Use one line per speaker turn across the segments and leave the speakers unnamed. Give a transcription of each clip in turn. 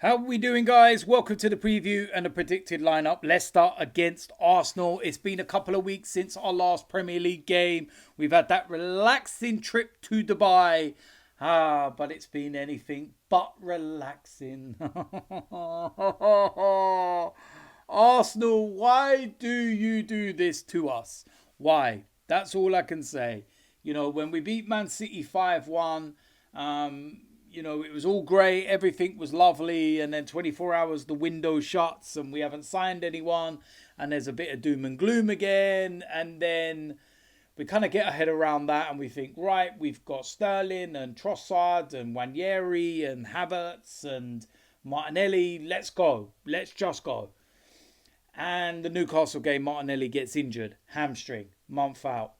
How are we doing, guys? Welcome to the preview and the predicted lineup. Leicester against Arsenal. It's been a couple of weeks since our last Premier League game. We've had that relaxing trip to Dubai. But it's been anything but relaxing. Arsenal, why do you do this to us? Why? That's all I can say. When we beat Man City 5-1, it was all great. Everything was lovely. And then 24 hours, the window shuts and we haven't signed anyone. And there's a bit of doom and gloom again. And then we kind of get our head around that and we think, right, we've got Sterling and Trossard and Wanyeri and Havertz and Martinelli. Let's go. Let's just go. And the Newcastle game, Martinelli gets injured. Hamstring. Month out.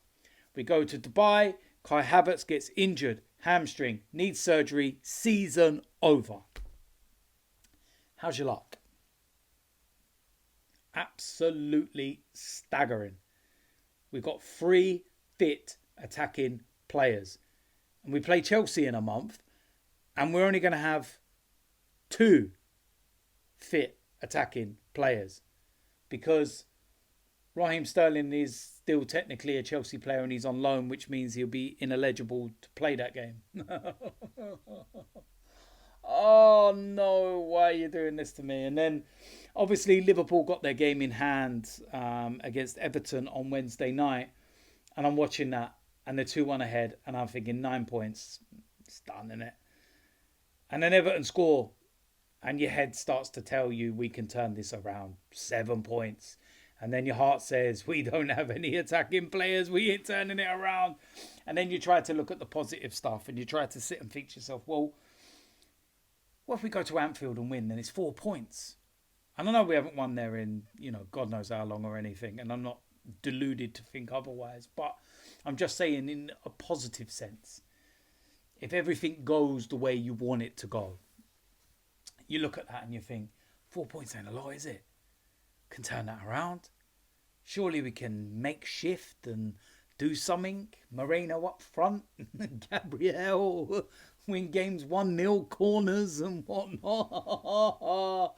We go to Dubai. Kai Havertz gets injured. Hamstring, needs surgery, season over. How's your luck? Absolutely staggering. We've got 3 fit attacking players. And we play Chelsea in a month. And we're only going to have 2 fit attacking players. Because Raheem Sterling is still technically a Chelsea player and he's on loan, which means he'll be ineligible to play that game. Oh no, why are you doing this to me? And then obviously Liverpool got their game in hand against Everton on Wednesday night. And I'm watching that and they're 2-1 ahead and I'm thinking 9 points. It's done, isn't it? And then Everton score and your head starts to tell you we can turn this around. 7 points. And then your heart says, we don't have any attacking players. We ain't turning it around. And then you try to look at the positive stuff and you try to sit and think to yourself, well, what if we go to Anfield and win? Then it's 4 points. And I know we haven't won there in, God knows how long or anything. And I'm not deluded to think otherwise. But I'm just saying in a positive sense, if everything goes the way you want it to go, you look at that and you think, 4 points ain't a lot, is it? Can turn that around. Surely we can make shift and do something. Moreno up front, Gabriel win games 1-0, corners and whatnot.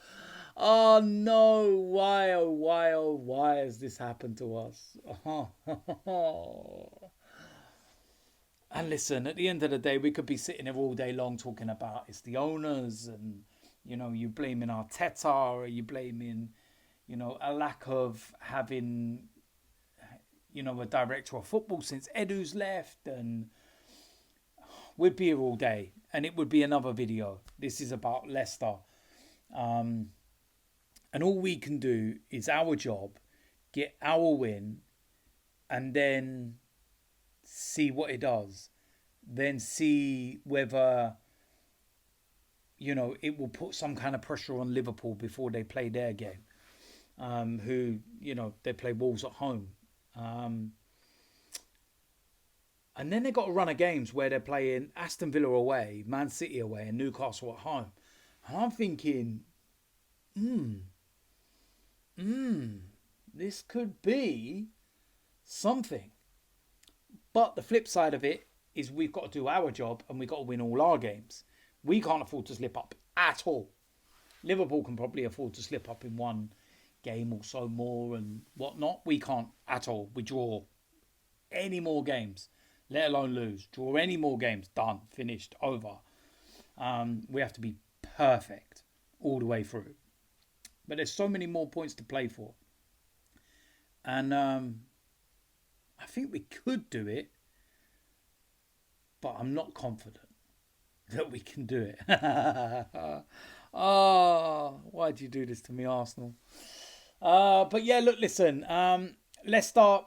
Oh no, why, oh why, oh why has this happened to us? And listen, at the end of the day, we could be sitting here all day long talking about it's the owners and, you blaming Arteta or you blaming a lack of having, a director of football since Edu's left. And we'd be here all day. And it would be another video. This is about Leicester. And all we can do is our job, get our win, and then see what it does. Then see whether, it will put some kind of pressure on Liverpool before they play their game. Who, they play Wolves at home. And then they got a run of games where they're playing Aston Villa away, Man City away, and Newcastle at home. And I'm thinking, this could be something. But the flip side of it is we've got to do our job and we've got to win all our games. We can't afford to slip up at all. Liverpool can probably afford to slip up in one game or so more and whatnot. We can't at all. We draw any more games, let alone lose. Draw any more games, done, finished, over. We have to be perfect all the way through. But there's so many more points to play for. And I think we could do it, but I'm not confident that we can do it. Oh, why'd you do this to me, Arsenal? But yeah, look, listen. Leicester,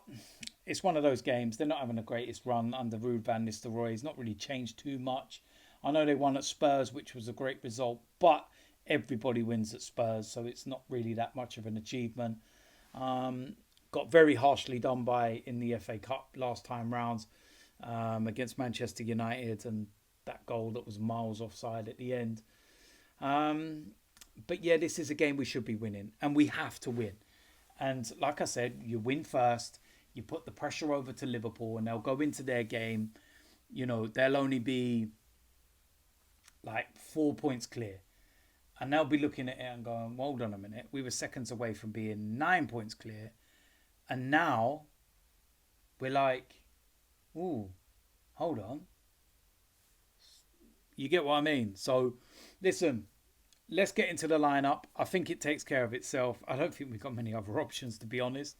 it's one of those games. They're not having the greatest run under Ruud van Nistelrooy. He's not really changed too much. I know they won at Spurs, which was a great result, but everybody wins at Spurs, so it's not really that much of an achievement. Got very harshly done by in the FA Cup last time round against Manchester United, and that goal that was miles offside at the end. But yeah, this is a game we should be winning, and we have to win. And like I said, you win first, you put the pressure over to Liverpool, and they'll go into their game. They'll only be like 4 points clear. And they'll be looking at it and going, well, hold on a minute. We were seconds away from being 9 points clear. And now we're like, ooh, hold on. You get what I mean? So, listen, let's get into the lineup. I think it takes care of itself. I don't think we've got many other options, to be honest.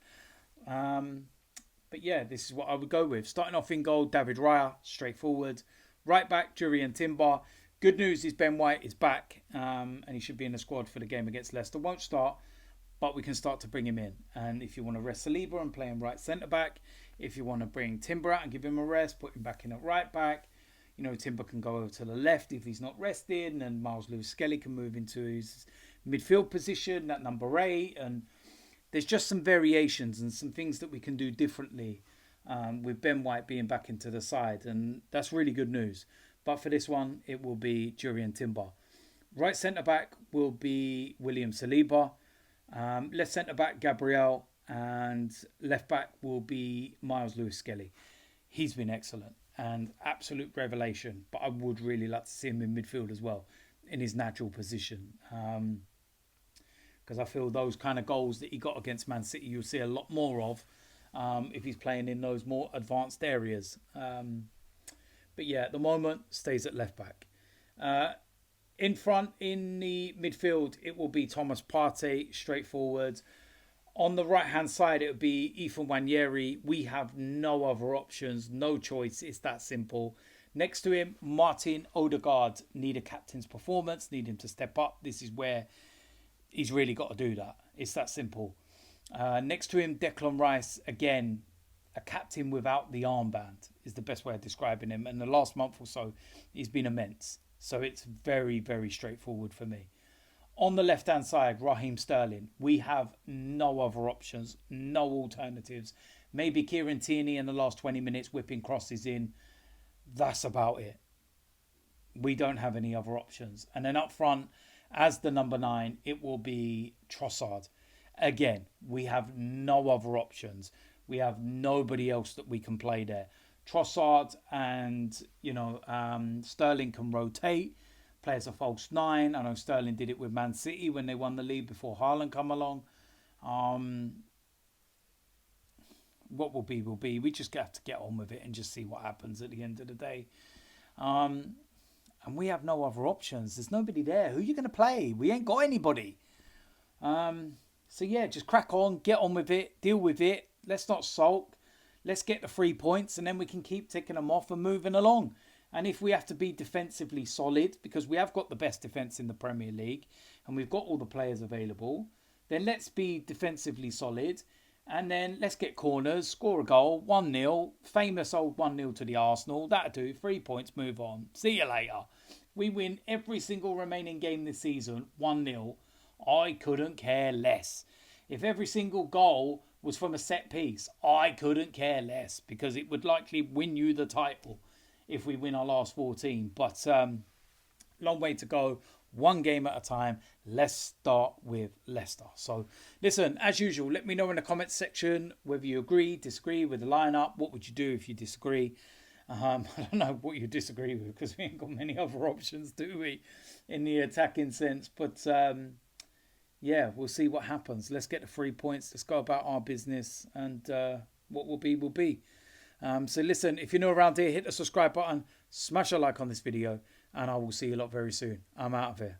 But yeah, this is what I would go with. Starting off in goal, David Raya, straightforward. Right back, Jurriën Timber. Good news is Ben White is back, and he should be in the squad for the game against Leicester. Won't start, but we can start to bring him in. And if you want to rest Saliba and play him right centre back, if you want to bring Timber out and give him a rest, put him back in at right back. You know, Timber can go over to the left if he's not rested, and Miles Lewis-Skelly can move into his midfield position at number 8. And there's just some variations and some things that we can do differently with Ben White being back into the side. And that's really good news. But for this one, it will be Jurriën Timber. Right centre-back will be William Saliba. Left centre-back, Gabriel. And left-back will be Miles Lewis-Skelly. He's been excellent and absolute revelation. But I would really like to see him in midfield as well, in his natural position. Because I feel those kind of goals that he got against Man City, you'll see a lot more of if he's playing in those more advanced areas. But yeah, at the moment, stays at left back. In front, in the midfield, it will be Thomas Partey, straightforward. On the right-hand side, it would be Ethan Nwaneri. We have no other options, no choice. It's that simple. Next to him, Martin Odegaard. Need a captain's performance, need him to step up. This is where he's really got to do that. It's that simple. Next to him, Declan Rice. Again, a captain without the armband is the best way of describing him. And the last month or so, he's been immense. So it's very, very straightforward for me. On the left-hand side, Raheem Sterling. We have no other options, no alternatives. Maybe Kieran Tierney in the last 20 minutes whipping crosses in. That's about it. We don't have any other options. And then up front, as the number 9, it will be Trossard. Again, we have no other options. We have nobody else that we can play there. Trossard and, Sterling can rotate. Play as a false 9. I know Sterling did it with Man City when they won the league before Haaland come along. What will be, will be. We just have to get on with it and just see what happens at the end of the day. And we have no other options. There's nobody there. Who are you going to play? We ain't got anybody. So yeah, just crack on, get on with it, deal with it. Let's not sulk. Let's get the 3 points and then we can keep ticking them off and moving along. And if we have to be defensively solid, because we have got the best defence in the Premier League and we've got all the players available, then let's be defensively solid. And then let's get corners, score a goal, 1-0, famous old 1-0 to the Arsenal. That'll do, 3 points, move on. See you later. We win every single remaining game this season, 1-0. I couldn't care less. If every single goal was from a set piece, I couldn't care less because it would likely win you the title if we win our last 14. But long way to go. One game at a time. Let's start with Leicester. So listen, as usual, let me know in the comments section whether you agree, disagree with the lineup. What would you do if you disagree? I don't know what you disagree with because we ain't got many other options, do we, in the attacking sense. But yeah, we'll see what happens. Let's get the 3 points. Let's go about our business, and what will be, will be. So listen, if you're new around here, hit the subscribe button, smash a like on this video, and I will see you a lot very soon. I'm out of here.